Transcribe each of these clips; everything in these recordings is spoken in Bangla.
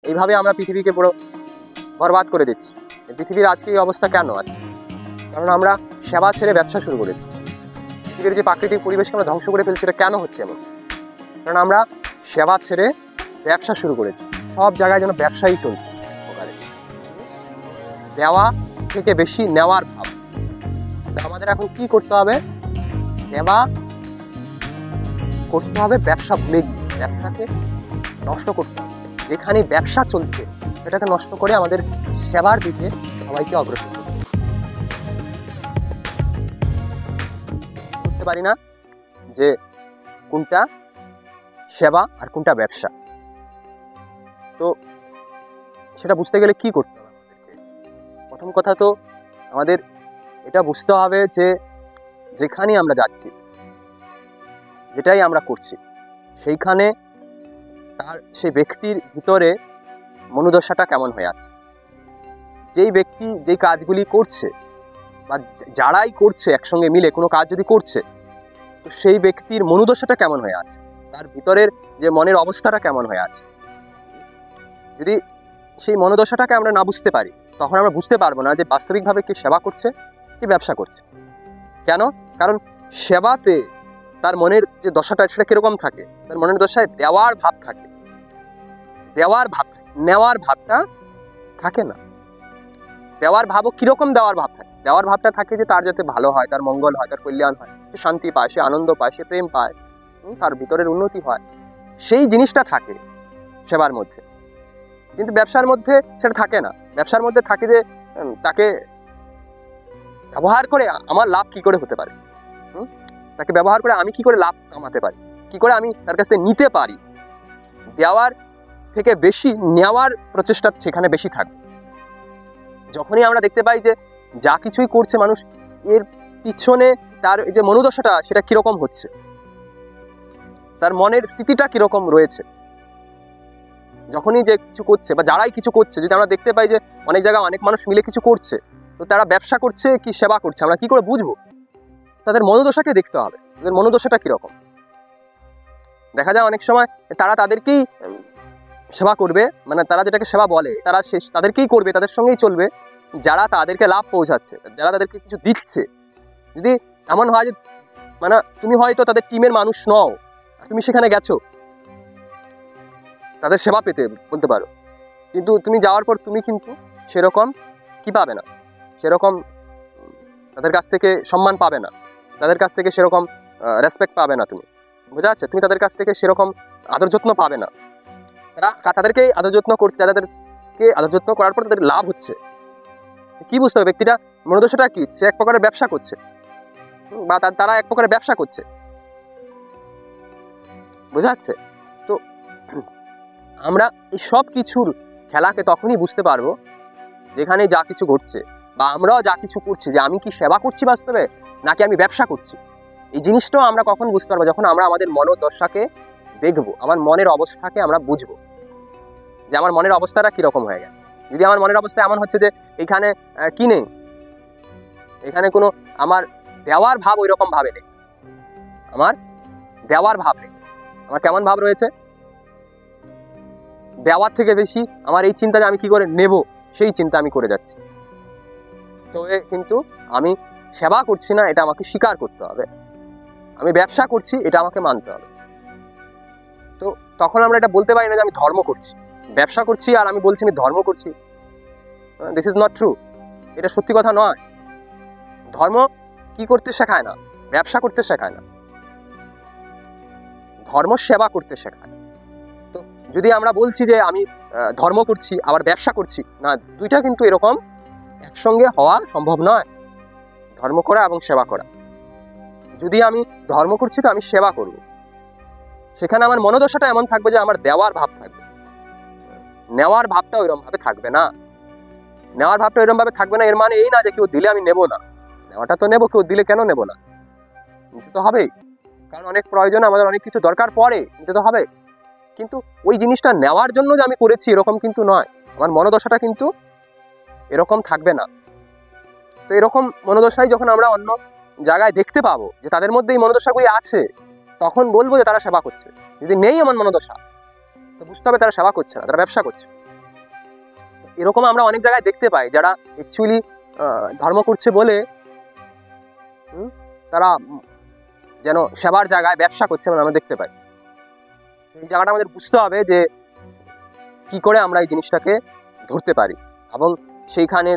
এইভাবে আমরা পৃথিবীকে পুরো বরবাদ করে দিচ্ছি। পৃথিবীর আজকে এই অবস্থা কেন আছে? কারণ আমরা সেবা ছেড়ে ব্যবসা শুরু করেছি। পৃথিবীর যে প্রাকৃতিক পরিবেশকে আমরা ধ্বংস করে ফেলছি, এটা কেন হচ্ছে এমন? কারণ আমরা সেবা ছেড়ে ব্যবসা শুরু করেছি। সব জায়গায় যেন ব্যবসাই চলছে, দেওয়া থেকে বেশি নেওয়ার ভাব। তো আমাদের এখন কি করতে হবে? সেবা করতে হবে, ব্যবসা ভুলে গিয়ে ব্যবসাকে নষ্ট করতে হবে। যেখানে ব্যবসা চলছে সেটাকে নষ্ট করে আমাদের সেবার দিকে সবাইকে অগ্রসর করতে হবে। বুঝতে পারি না যে কোনটা সেবা আর কোনটা ব্যবসা। তো সেটা বুঝতে গেলে কি করতে হবে আমাদেরকে? প্রথম কথা তো আমাদের এটা বুঝতে হবে যে যেখানে আমরা যাচ্ছি, যেটাই আমরা করছি, সেইখানে তার সেই ব্যক্তির ভিতরে মনোদশাটা কেমন হয়ে আছে। যেই ব্যক্তি যেই কাজগুলি করছে বা যারাই করছে একসঙ্গে মিলে কোনো কাজ যদি করছে, তো সেই ব্যক্তির মনোদশাটা কেমন হয়ে আছে, তার ভিতরের যে মনের অবস্থাটা কেমন হয়ে আছে। যদি সেই মনোদশাটাকে আমরা না বুঝতে পারি, তখন আমরা বুঝতে পারবো না যে বাস্তবিকভাবে কি সেবা করছে কি ব্যবসা করছে। কেন? কারণ সেবাতে তার মনের যে দশাটা সেটা কিরকম থাকে? তার মনের দশায় দেওয়ার ভাব থাকে, দেওয়ার ভাব থাকে, নেওয়ার ভাবটা থাকে না। দেওয়ার ভাবও কিরকম দেওয়ার ভাব থাকে? দেওয়ার ভাবটা থাকে যে তার যাতে ভালো হয়, তার মঙ্গল হয়, তার কল্যাণ হয়, সে শান্তি পায়, সে আনন্দ পায়, সে প্রেম পায়, তার ভিতরের উন্নতি হয়, সেই জিনিসটা থাকে সেবার মধ্যে। কিন্তু ব্যবসার মধ্যে সেটা থাকে না। ব্যবসার মধ্যে থাকে যে তাকে ব্যবহার করে আমার লাভ কি করে হতে পারে, তাকে ব্যবহার করে আমি কি করে লাভ কামাতে পারি, কি করে আমি তার কাছ থেকে নিতে পারি। দেওয়ার থেকে বেশি নেওয়ার প্রচেষ্টা সেখানে বেশি থাকবে। যখনই আমরা দেখতে পাই যে যা কিছুই করছে মানুষ, এর পিছনে তার যে মনোদশাটা সেটা কিরকম হচ্ছে, তার মনের স্থিতিটা কিরকম রয়েছে, যখনই যে কিছু করছে বা যারাই কিছু করছে, যদি আমরা দেখতে পাই যে অনেক জায়গায় অনেক মানুষ মিলে কিছু করছে, তো তারা ব্যবসা করছে কি সেবা করছে, আমরা কি করে বুঝবো? তাদের মনোদশাকে দেখতে হবে, তাদের মনোদশাটা কিরকম। দেখা যায় অনেক সময় তারা তাদেরকেই সেবা করবে, মানে তারা যেটাকে সেবা বলে তারা তাদেরকেই করবে, তাদের সঙ্গেই চলবে যারা তাদেরকে লাভ পৌঁছাচ্ছে, যারা তাদেরকে কিছু দিচ্ছে। যদি এমন হয় যে মানে তুমি হয়তো তাদের টিমের মানুষ নও, তুমি সেখানে গেছো তাদের সেবা পেতে বলতে পারো, কিন্তু তুমি যাওয়ার পর তুমি কিন্তু সেরকম কি পাবে না, সেরকম তাদের কাছ থেকে সম্মান পাবে না, তাদের কাছ থেকে সেরকম রেসপেক্ট পাবে না। তুমি বোঝা যাচ্ছে? তুমি তাদের কাছ থেকে সেরকম আদর যত্ন পাবে না। তারা তাদেরকে আদর যত্ন করছে, তাদেরকে আদর যত্ন করার পর তাদের লাভ হচ্ছে। কি বুঝতে হবে ব্যক্তিটা মনোদশাটা কি? সে এক প্রকারের ব্যবসা করছে বা তারা এক প্রকারের ব্যবসা করছে। বোঝা যাচ্ছে? তো আমরা এই সব কিছুর খেলাকে তখনই বুঝতে পারবো যেখানে যা কিছু ঘটছে বা আমরাও যা কিছু করছি, যে আমি কি সেবা করছি বাস্তবে নাকি আমি ব্যবসা করছি। এই জিনিসটাও আমরা কখন বুঝতে পারবো? যখন আমরা আমাদের মনোদশাকে দেখবো, আমার মনের অবস্থাকে আমরা বুঝবো যে আমার মনের অবস্থাটা কীরকম হয়ে গেছে। যদি আমার মনের অবস্থা এমন হচ্ছে যে এখানে কি নেই, এখানে কোনো আমার দেওয়ার ভাব ওই রকম ভাবে নেই, আমার দেওয়ার ভাব নেই, আমার কেমন ভাব রয়েছে? দেওয়ার থেকে বেশি আমার এই চিন্তা যে আমি কি করে নেব, সেই চিন্তা আমি করে যাচ্ছি। তো কিন্তু আমি সেবা করছি না, এটা আমাকে স্বীকার করতে হবে। আমি ব্যবসা করছি, এটা আমাকে মানতে হবে। তো তখন আমরা এটা বলতে পারি না যে আমি ধর্ম করছি, ব্যবসা করছি আর আমি বলছি আমি ধর্ম করছি। This is not true. এটা সত্যি কথা নয়। ধর্ম কি করতে শেখায় না, ব্যবসা করতে শেখায় না, ধর্ম সেবা করতে শেখায়। তো যদি আমরা বলছি যে আমি ধর্ম করছি আবার ব্যবসা করছি, না, দুইটা কিন্তু এরকম একসঙ্গে হওয়া সম্ভব নয়। ধর্ম করা এবং সেবা করা। যদি আমি ধর্ম করছি তো আমি সেবা করব, সেখানে আমার মনোদশাটা এমন থাকবে যে আমার দেওয়ার ভাব থাকবে, নেওয়ার ভাবটা ওইরকম ভাবে থাকবে না। নেওয়ার ভাবটা ওইরকম ভাবে থাকবে না এর মানে এই না যে কেউ দিলে আমি নেব না। নেওয়াটা তো নেব, কেউ দিলে কেন নেব না? নিতে তো হবেই, কারণ অনেক প্রয়োজন, আমাদের অনেক কিছু দরকার পড়ে, নিতে তো হবে। কিন্তু ওই জিনিসটা নেওয়ার জন্য যে আমি করেছি এরকম কিন্তু নয়, আমার মনোদশাটা কিন্তু এরকম থাকবে না। তো এরকম মনোদশাই যখন আমরা অন্য জায়গায় দেখতে পাবো যে তাদের মধ্যে এই মনোদশাগুলি আছে, তখন বলবো যে তারা সেবা করছে। যদি নেই এমন মনোদশা, তো বুঝতে হবে তারা সেবা করছে না, তারা ব্যবসা করছে। এরকম আমরা অনেক জায়গায় দেখতে পাই, যারা অ্যাকচুয়ালি ধর্ম করছে বলে তারা যেন সেবার জায়গায় ব্যবসা করছে বলে আমরা দেখতে পাই। এই জায়গাটা আমাদের বুঝতে হবে যে কি করে আমরা এই জিনিসটাকে ধরতে পারি এবং সেইখানে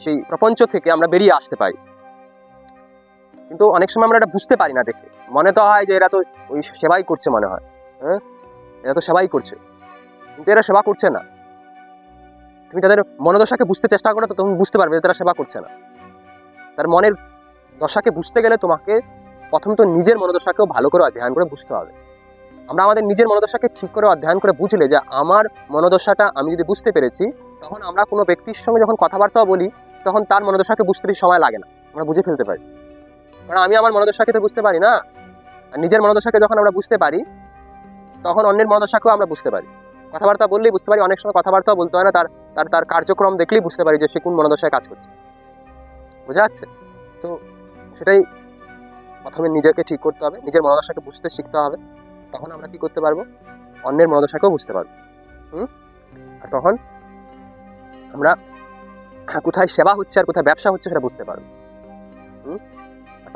সেই প্রপঞ্চ থেকে আমরা বেরিয়ে আসতে পারি। কিন্তু অনেক সময় আমরা এটা বুঝতে পারি না, দেখে মনে তো হয় যে এরা তো ওই সেবাই করছে, মনে হয় এরা তো সেবাই করছে, কিন্তু এরা সেবা করছে না। তুমি তাদের মনোদশাকে বুঝতে চেষ্টা করো তো তুমি বুঝতে পারবে যে তারা সেবা করছে না। তার মনের দশাকে বুঝতে গেলে তোমাকে প্রথম তো নিজের মনোদশাকেও ভালো করে অধ্যয়ন করে বুঝতে হবে। আমরা আমাদের নিজের মনোদশাকে ঠিক করে অধ্যয়ন করে বুঝলে যে আমার মনোদশাটা আমি যদি বুঝতে পেরেছি, তখন আমরা কোনো ব্যক্তির সঙ্গে যখন কথাবার্তা বলি তখন তার মনোদশাকে বুঝতে বেশি সময় লাগে না, আমরা বুঝে ফেলতে পারি। কারণ আমি আমার মনোদশাকে তো বুঝতে পারি না, আর নিজের মনোদশাকে যখন আমরা বুঝতে পারি তখন অন্যের মনোদশাকেও আমরা বুঝতে পারি। কথাবার্তা বললেই বুঝতে পারি, অনেক সময় কথাবার্তাও বলতে হয় না, তার তার তার কার্যক্রম দেখলেই বুঝতে পারি যে সে কোন মনোদশায় কাজ করছে। বোঝা যাচ্ছে? তো সেটাই প্রথমে নিজেকে ঠিক করতে হবে, নিজের মনোদশাকে বুঝতে শিখতে হবে, তখন আমরা কি করতে পারবো, অন্যের মনোদশাকেও বুঝতে পারবো। আর তখন আমরা কোথায় সেবা হচ্ছে আর কোথায় ব্যবসা হচ্ছে সেটা বুঝতে পারবো।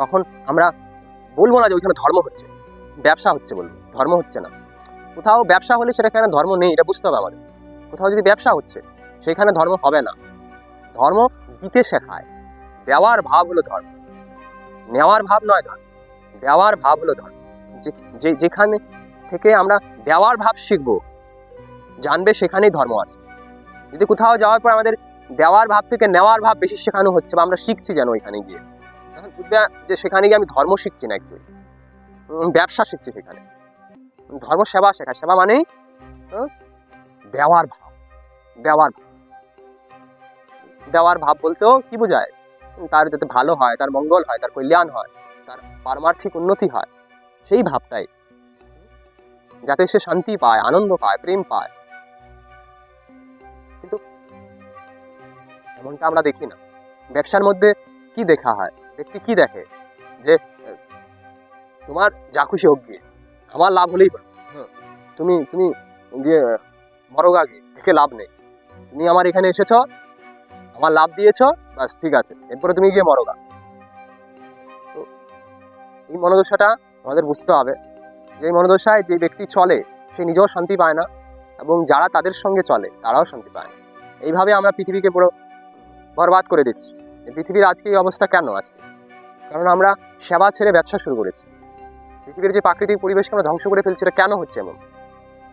তখন আমরা বলবো না যে ওইখানে ধর্ম হচ্ছে, ব্যবসা হচ্ছে বলবো, ধর্ম হচ্ছে না। কোথাও ব্যবসা হলে সেটা কেন ধর্ম নেই এটা বুঝতে হবে আমাদের। কোথাও যদি ব্যবসা হচ্ছে সেখানে ধর্ম হবে না। ধর্ম দিতে শেখায়, দেওয়ার ভাব হলো ধর্ম, নেওয়ার ভাব নয় ধর্ম, দেওয়ার ভাব হলো ধর্ম। যেখানে থেকে আমরা দেওয়ার ভাব শিখবো জানবে সেখানেই ধর্ম আছে। যদি কোথাও যাওয়ার পর আমাদের দেওয়ার ভাব থেকে নেওয়ার ভাব বেশি শেখানো হচ্ছে বা আমরা শিখছি যেন ওইখানে গিয়ে, তখন বুঝবে যে সেখানে গিয়ে আমি ধর্ম শিখছি না, অ্যাকচুয়ালি ব্যবসা শিখছি। সেখানে ধর্ম সেবা শেখায়, সেবা মানেই দেওয়ার ভাব। দেওয়ার ভাব বলতেও কি বোঝায়, তার যাতে ভালো হয়, তার মঙ্গল হয়, তার কল্যাণ হয়, তার পারমার্থিক উন্নতি হয়, সেই ভাবটাই, যাতে সে শান্তি পায়, আনন্দ পায়, প্রেম পায়। কিন্তু এমনটা আমরা দেখি না। ব্যবসার মধ্যে কি দেখা হয়, ব্যক্তি কি দেখে যে তোমার যা খুশি হোক গিয়ে, আমার লাভ হলেই হলো। তুমি তুমি গিয়ে মরগা গিয়ে দেখে লাভ নেই, তুমি আমার এখানে এসেছ, আমার লাভ দিয়েছ, বাস ঠিক আছে, এরপরে তুমি গিয়ে মরগা। তো এই মনোদশাটা আমাদের বুঝতে হবে, যে মনোদশায় যে ব্যক্তি চলে সে নিজেও শান্তি পায় না এবং যারা তাদের সঙ্গে চলে তারাও শান্তি পায় না। এইভাবে আমরা পৃথিবীকে পুরো বরবাদ করে দিচ্ছি। এই পৃথিবীর আজকে এই অবস্থা কেন আজকে? কারণ আমরা সেবা ছেড়ে ব্যবসা শুরু করেছি। পৃথিবীর যে প্রাকৃতিক পরিবেশকে আমরা ধ্বংস করে ফেলছি, এটা কেন হচ্ছে এমন?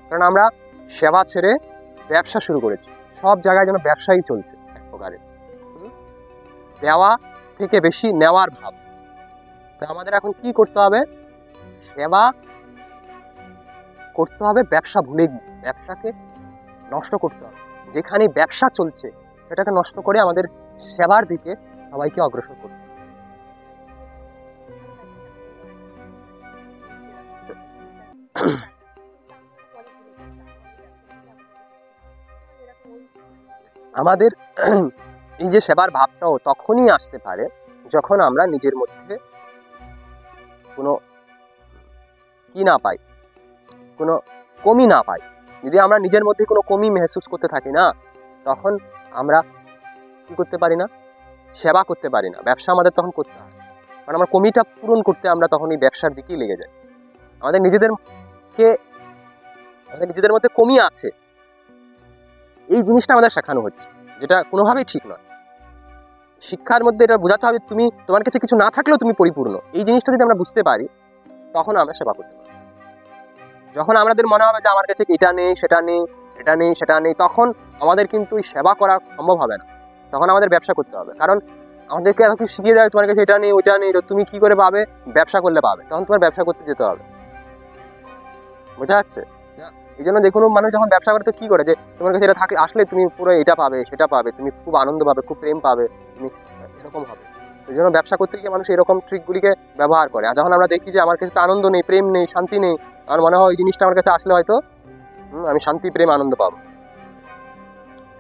কারণ আমরা সেবা ছেড়ে ব্যবসা শুরু করেছি। সব জায়গায় যেন ব্যবসাই চলছে এক প্রকারের, দেওয়া থেকে বেশি নেওয়ার ভাব। তো আমাদের এখন কি করতে হবে? সেবা করতে হবে, ব্যবসা ভুলে গিয়ে ব্যবসাকে নষ্ট করতে হবে। যেখানে ব্যবসা চলছে সেটাকে নষ্ট করে আমাদের সেবার দিকে সবাইকে অগ্রসর করতে হবে। আমাদের এই যে সেবার ভাবটাও তখনই আসতে পারে যখন আমরা নিজের মধ্যে কোনো কি না পাই, কোনো কমি না পাই। যদি আমরা নিজের মধ্যে কোনো কমি মেহসুস করতে থাকি না, তখন আমরা কি করতে পারি না, সেবা করতে পারি না। ব্যবসা আমাদের তখন করতে হয়, কারণ আমার কমিটা পূরণ করতে আমরা তখন এই ব্যবসার দিকেই লেগে যাই। আমাদের নিজেদের মধ্যে কমি আছে, এই জিনিসটা আমাদের শেখানো হচ্ছে, যেটা কোনোভাবেই ঠিক নয়। শিক্ষার মধ্যে এটা বোঝাতে হবে তুমি, তোমার কাছে কিছু না থাকলেও তুমি পরিপূর্ণ। এই জিনিসটা যদি আমরা বুঝতে পারি তখন আমরা সেবা করতে পারি। যখন আমাদের মনে হবে যে আমার কাছে এটা নেই, সেটা নেই, এটা নেই, সেটা নেই, তখন আমাদের কিন্তু এই সেবা করা সম্ভব হবে না। তখন আমাদের ব্যবসা করতে হবে, কারণ আমাদেরকে এত কিছু শিখিয়ে দেয় তোমার কাছে এটা নেই, ওইটা নেই, তুমি কি করে পাবে? ব্যবসা করলে পাবে, তখন তোমার ব্যবসা করতে যেতে হবে। বোঝা যাচ্ছে? এই জন্য যে কোনো মানুষ যখন ব্যবসা করে তো কী করে, যে তোমার কাছে এটা থাকলে আসলে তুমি পুরো এটা পাবে, সেটা পাবে, তুমি খুব আনন্দ পাবে, খুব প্রেম পাবে, তুমি এরকম হবে। এই জন্য ব্যবসা করতে গিয়ে মানুষ এরকম ট্রিকগুলিকে ব্যবহার করে। আর যখন আমরা দেখি যে আমার কাছে তো আনন্দ নেই, প্রেম নেই, শান্তি নেই, আমার মনে হয় এই জিনিসটা আমার কাছে আসলে হয়তো আমি শান্তি, প্রেম, আনন্দ পাবো।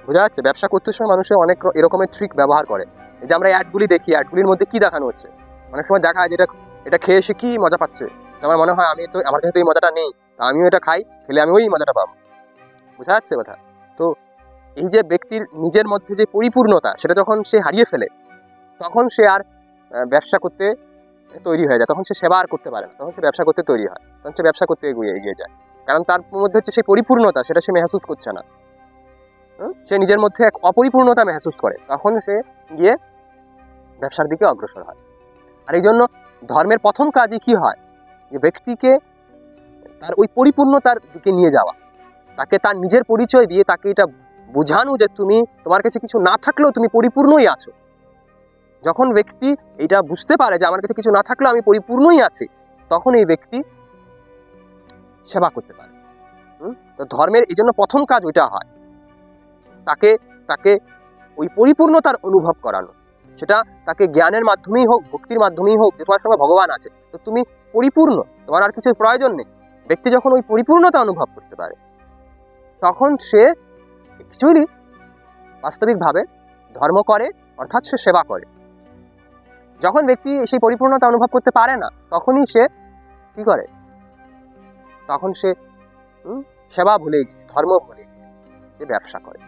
বোঝা যাচ্ছে? ব্যবসা করতে সময় মানুষের অনেক এরকমের ট্রিক ব্যবহার করে। এই যে আমরা অ্যাডগুলি দেখি, অ্যাডগুলির মধ্যে কী দেখানো হচ্ছে, অনেক সময় দেখা যায় যেটা এটা খেয়ে এসে কী মজা পাচ্ছে, তো আমার মনে হয় আমার কাছে তো এই মজাটা নেই, তা আমিও এটা খাই, খেলে আমি ওই মজাটা পাবো। বোঝা যাচ্ছে কথা? তো এই যে ব্যক্তির নিজের মধ্যে যে পরিপূর্ণতা সেটা যখন সে হারিয়ে ফেলে, তখন সে আর ব্যবসা করতে তৈরি হয়ে যায়, তখন সে সেবা আর করতে পারে না, তখন সে ব্যবসা করতে তৈরি হয়, তখন সে ব্যবসা করতে এগিয়ে যায়। কারণ তার মধ্যে হচ্ছে সেই পরিপূর্ণতা, সেটা সে মেহসুস করছে না। সে নিজের মধ্যে এক অপরিপূর্ণতা মেহসুস করে, তখন সে গিয়ে ব্যবসার দিকে অগ্রসর হয়। আর এই জন্য ধর্মের প্রথম কাজই কি হয়, যে ব্যক্তিকে তার ওই পরিপূর্ণতার দিকে নিয়ে যাওয়া, তাকে তার নিজের পরিচয় দিয়ে তাকে এটা বোঝানো যে তোমার কাছে কিছু না থাকলেও তুমি পরিপূর্ণই আছো। যখন ব্যক্তি এটা বুঝতে পারে যে আমার কাছে কিছু না থাকলেও আমি পরিপূর্ণই আছি, তখন এই ব্যক্তি সেবা করতে পারে। তো ধর্মের এই জন্য প্রথম কাজ ওইটা হয়, তাকে তাকে ওই পরিপূর্ণতার অনুভব করানো। সেটা তাকে জ্ঞানের মাধ্যমেই হোক, ভক্তির মাধ্যমেই হোক, যে তোমার সঙ্গে ভগবান আছে, তো তুমি পরিপূর্ণ, তোমার আর কিছু প্রয়োজন নেই। ব্যক্তি যখন ওই পরিপূর্ণতা অনুভব করতে পারে, তখন সে অ্যাকচুয়ালি বাস্তবিকভাবে ধর্ম করে, অর্থাৎ সে সেবা করে। যখন ব্যক্তি সেই পরিপূর্ণতা অনুভব করতে পারে না, তখনই সে কি করে, তখন সে সেবা ভুলে, ধর্ম ভুলে সে ব্যবসা করে।